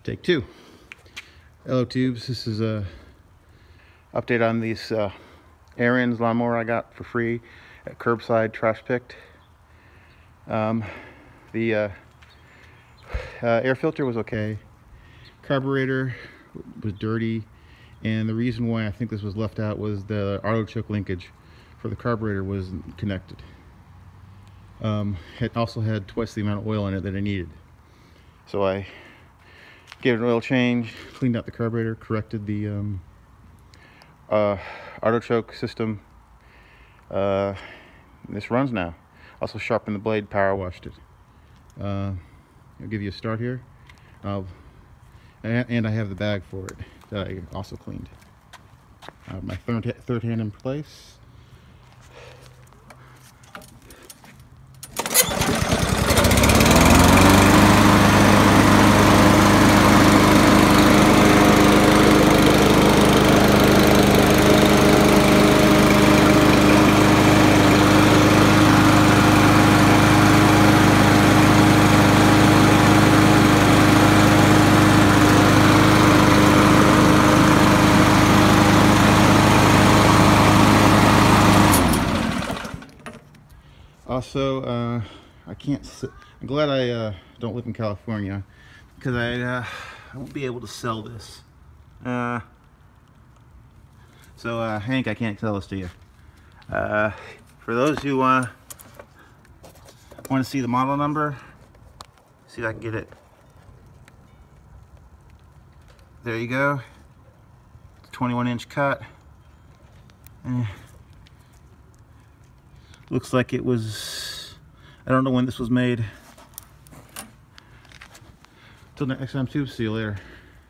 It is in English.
Take two. Hello tubes, this is a update on these Ariens lawnmower I got for free at curbside trash picked. The air filter was okay, carburetor was dirty, and the reason why I think this was left out was the auto choke linkage for the carburetor wasn't connected. It also had twice the amount of oil in it that I needed, so I gave it an oil change, cleaned out the carburetor, corrected the auto choke system. This runs now. Also sharpened the blade, power washed it. I'll give you a start here. And I have the bag for it that I also cleaned. My third hand in place. Also, I can't sit. I'm glad I don't live in California, because I won't be able to sell this. So Hank, I can't sell this to you. For those who want to see the model number, see if I can get it. There you go. 21-inch cut. Looks like it was, I don't know when this was made. Till next time, too. See you later.